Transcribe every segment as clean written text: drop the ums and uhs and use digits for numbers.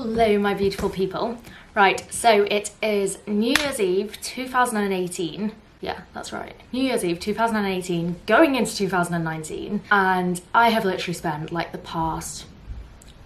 Hello my beautiful people. Right, so it is New Year's Eve 2018. Yeah, that's right. New Year's Eve 2018 going into 2019, and I have literally spent like the past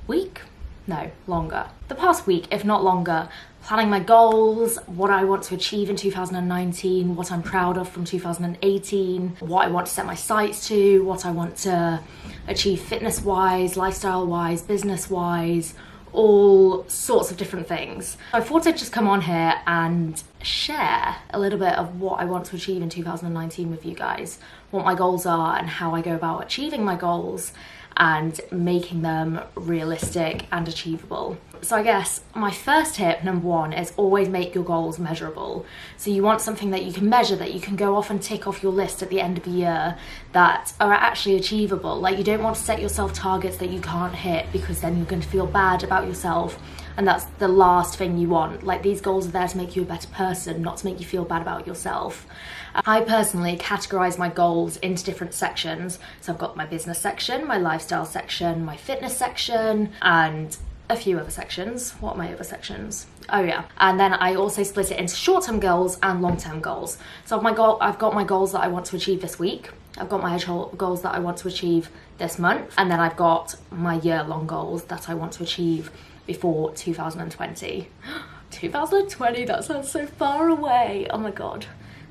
week, no, longer. The past week, if not longer, planning my goals, what I want to achieve in 2019, what I'm proud of from 2018, what I want to set my sights to, what I want to achieve fitness-wise, lifestyle-wise, business-wise, all sorts of different things. I thought I'd just come on here and share a little bit of what I want to achieve in 2019 with you guys, what my goals are and how I go about achieving my goals and making them realistic and achievable. So I guess my first tip, number one, is always make your goals measurable. So you want something that you can measure, that you can go off and tick off your list at the end of the year that are actually achievable. Like, you don't want to set yourself targets that you can't hit, because then you're going to feel bad about yourself, and that's the last thing you want. Like, these goals are there to make you a better person, not to make you feel bad about yourself. I personally categorize my goals into different sections. So I've got my business section, my lifestyle section, my fitness section, and a few other sections. What are my other sections? Oh yeah. And then I also split it into short-term goals and long-term goals. So I've got my goals that I want to achieve this week. I've got my goals that I want to achieve this month. And then I've got my year-long goals that I want to achieve before 2020. 2020, that sounds so far away. Oh my God.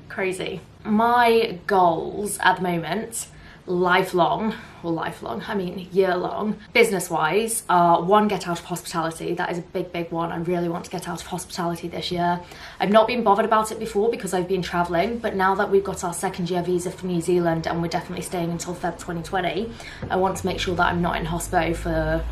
Crazy. My goals at the moment, year-long, business-wise, are one, get out of hospitality. That is a big one. I really want to get out of hospitality this year. I've not been bothered about it before because I've been travelling, but now that we've got our second year visa for New Zealand and we're definitely staying until Feb 2020, I want to make sure that I'm not in hospo for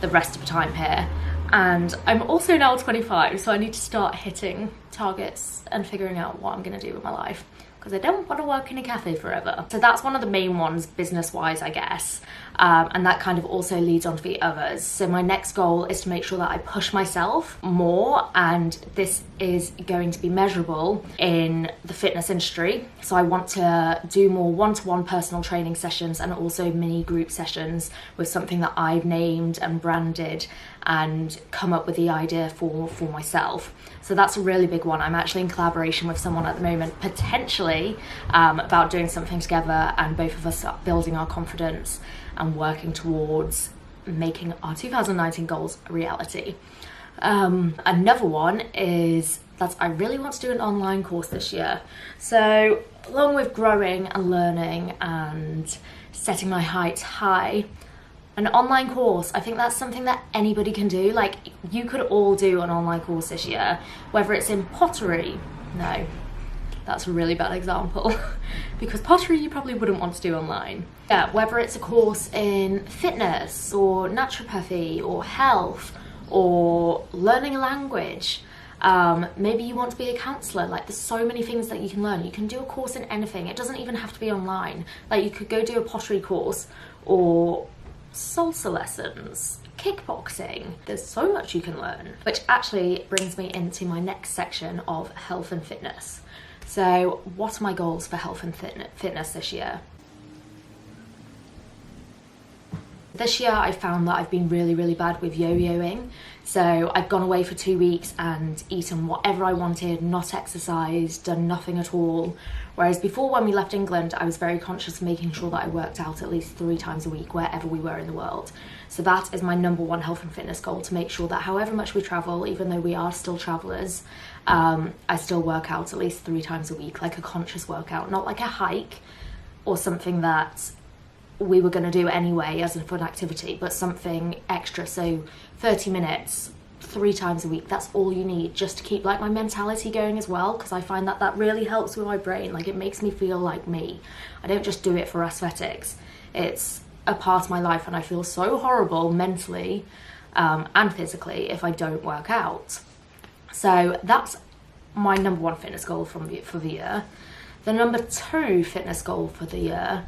the rest of the time here. And I'm also now 25, so I need to start hitting targets and figuring out what I'm going to do with my life, because I don't want to work in a cafe forever. So that's one of the main ones, business-wise, I guess. And that kind of also leads on to the others. So my next goal is to make sure that I push myself more, and this is going to be measurable in the fitness industry. So I want to do more one-to-one personal training sessions and also mini group sessions with something that I've named and branded and come up with the idea for myself. So that's a really big one. I'm actually in collaboration with someone at the moment, potentially, about doing something together, and both of us are building our confidence and working towards making our 2019 goals a reality. Another one is that I really want to do an online course this year. So along with growing and learning and setting my heights high, an online course, I think that's something that anybody can do. Like, you could all do an online course this year, whether it's in pottery. No, that's a really bad example because pottery you probably wouldn't want to do online. Yeah, whether it's a course in fitness or naturopathy or health or learning a language. Maybe you want to be a counsellor. Like, there's so many things that you can learn. You can do a course in anything. It doesn't even have to be online. Like, you could go do a pottery course or salsa lessons, kickboxing. There's so much you can learn, which actually brings me into my next section of health and fitness. So what are my goals for health and fitness this year? This year I found that I've been really bad with yo-yoing. So I've gone away for 2 weeks and eaten whatever I wanted, not exercised, done nothing at all. Whereas before, when we left England, I was very conscious of making sure that I worked out at least 3 times a week wherever we were in the world. So that is my number one health and fitness goal, to make sure that however much we travel, even though we are still travellers, I still work out at least 3 times a week, like a conscious workout, not like a hike or something that we were going to do anyway as a fun activity, but something extra. So 30 minutes 3 times a week, that's all you need, just to keep like my mentality going as well, because I find that that really helps with my brain. Like, it makes me feel like me. I don't just do it for aesthetics, it's a part of my life, and I feel so horrible mentally and physically if I don't work out. So that's my number one fitness goal for the year. The number 2 fitness goal for the year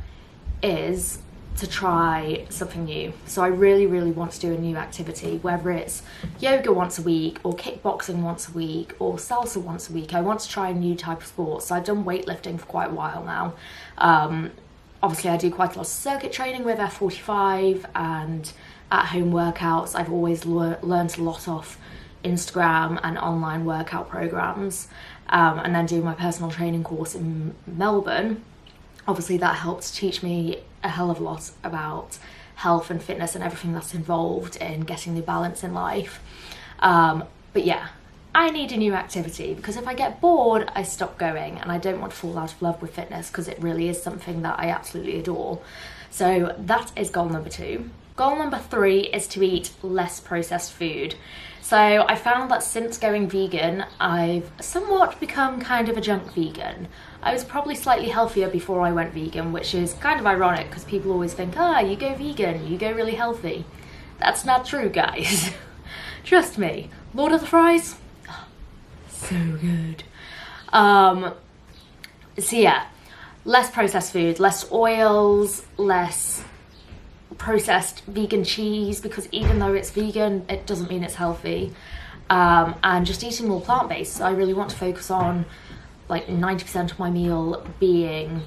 is to try something new. So I really want to do a new activity, whether it's yoga once a week or kickboxing once a week or salsa once a week. I want to try a new type of sport. So I've done weightlifting for quite a while now. Obviously I do quite a lot of circuit training with F45 and at-home workouts. I've always learned a lot off Instagram and online workout programs, and then doing my personal training course in Melbourne. Obviously that helped teach me a hell of a lot about health and fitness and everything that's involved in getting the balance in life. But yeah, I need a new activity, because if I get bored, I stop going, and I don't want to fall out of love with fitness because it really is something that I absolutely adore. So that is goal number 2. Goal number 3 is to eat less processed food. So I found that since going vegan, I've somewhat become kind of a junk vegan. I was probably slightly healthier before I went vegan, which is kind of ironic because people always think, you go vegan, you go really healthy. That's not true, guys. Trust me. Lord of the Fries? So good. So yeah, less processed food, less oils, less processed vegan cheese, because even though it's vegan, it doesn't mean it's healthy. And just eating more plant-based. So I really want to focus on like 90% of my meal being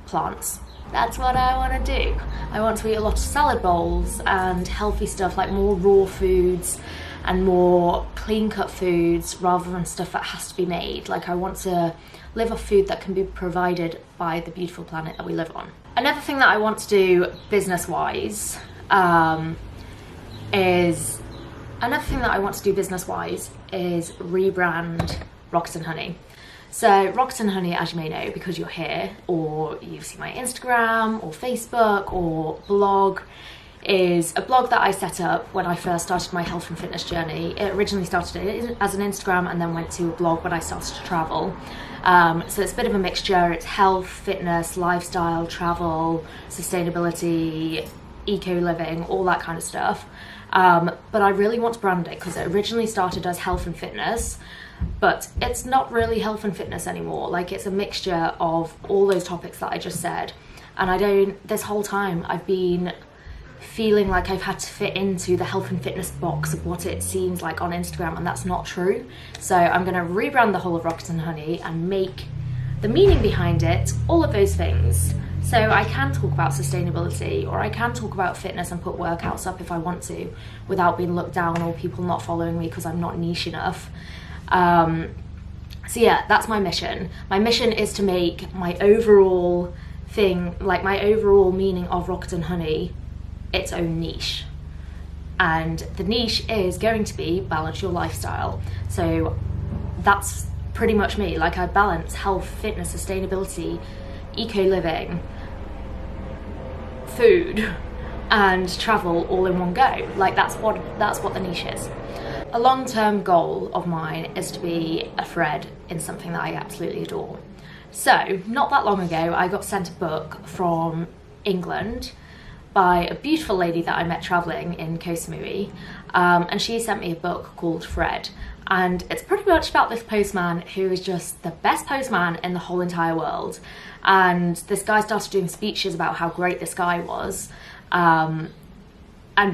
plants. That's what I want to do. I want to eat a lot of salad bowls and healthy stuff, like more raw foods and more clean-cut foods rather than stuff that has to be made. Like, I want to live off food that can be provided by the beautiful planet that we live on. Another thing that I want to do business-wise is rebrand Rocket and Honey. So Rocket and Honey, as you may know, because you're here or you've seen my Instagram or Facebook or blog, is a blog that I set up when I first started my health and fitness journey. It originally started as an Instagram and then went to a blog when I started to travel. So it's a bit of a mixture. It's health, fitness, lifestyle, travel, sustainability, eco-living, all that kind of stuff. But I really want to brand it because it originally started as health and fitness, but it's not really health and fitness anymore. Like, it's a mixture of all those topics that I just said. And this whole time I've been feeling like I've had to fit into the health and fitness box of what it seems like on Instagram, and that's not true. So I'm going to rebrand the whole of Rocket and Honey and make the meaning behind it all of those things. So I can talk about sustainability, or I can talk about fitness and put workouts up if I want to, without being looked down or people not following me because I'm not niche enough. So yeah, that's my mission. My mission is to make my overall thing, like my overall meaning of Rocket and Honey, its own niche. And the niche is going to be balance your lifestyle. So that's pretty much me. Like, I balance health, fitness, sustainability, eco-living, food, and travel all in one go. Like, that's what the niche is. A long-term goal of mine is to be a Fred in something that I absolutely adore. So not that long ago, I got sent a book from England by a beautiful lady that I met traveling in Koh Samui, and she sent me a book called Fred, and it's pretty much about this postman who is just the best postman in the whole entire world. And this guy started doing speeches about how great this guy was, and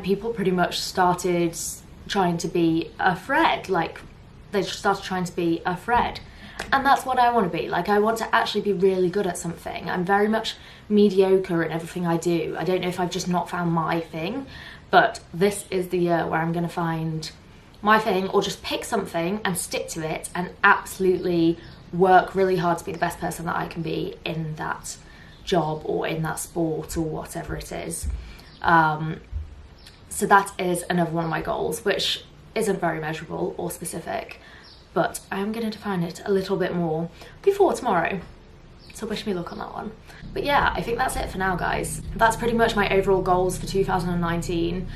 people pretty much started trying to be a Fred. Like, they started trying to be a Fred. And that's what I want to be. Like, I want to actually be really good at something. I'm very much mediocre in everything I do. I don't know if I've just not found my thing, but this is the year where I'm going to find my thing, or just pick something and stick to it and absolutely work really hard to be the best person that I can be in that job or in that sport or whatever it is. So that is another one of my goals, which isn't very measurable or specific, but I am going to define it a little bit more before tomorrow. So wish me luck on that one. But yeah, I think that's it for now, guys. That's pretty much my overall goals for 2019.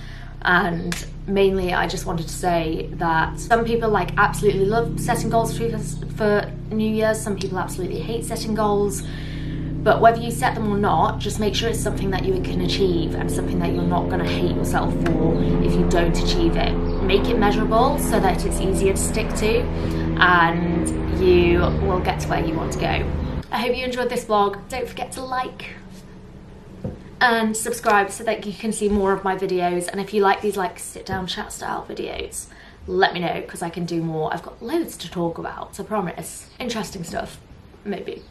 And mainly I just wanted to say that some people like absolutely love setting goals for New Year's. Some people absolutely hate setting goals. But whether you set them or not, just make sure it's something that you can achieve and something that you're not going to hate yourself for if you don't achieve it. Make it measurable so that it's easier to stick to and you will get to where you want to go. I hope you enjoyed this vlog. Don't forget to like and subscribe so that you can see more of my videos. And if you like these like sit down chat style videos, let me know because I can do more. I've got loads to talk about, I promise. Interesting stuff, maybe.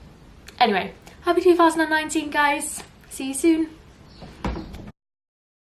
Anyway, happy 2019, guys. See you soon.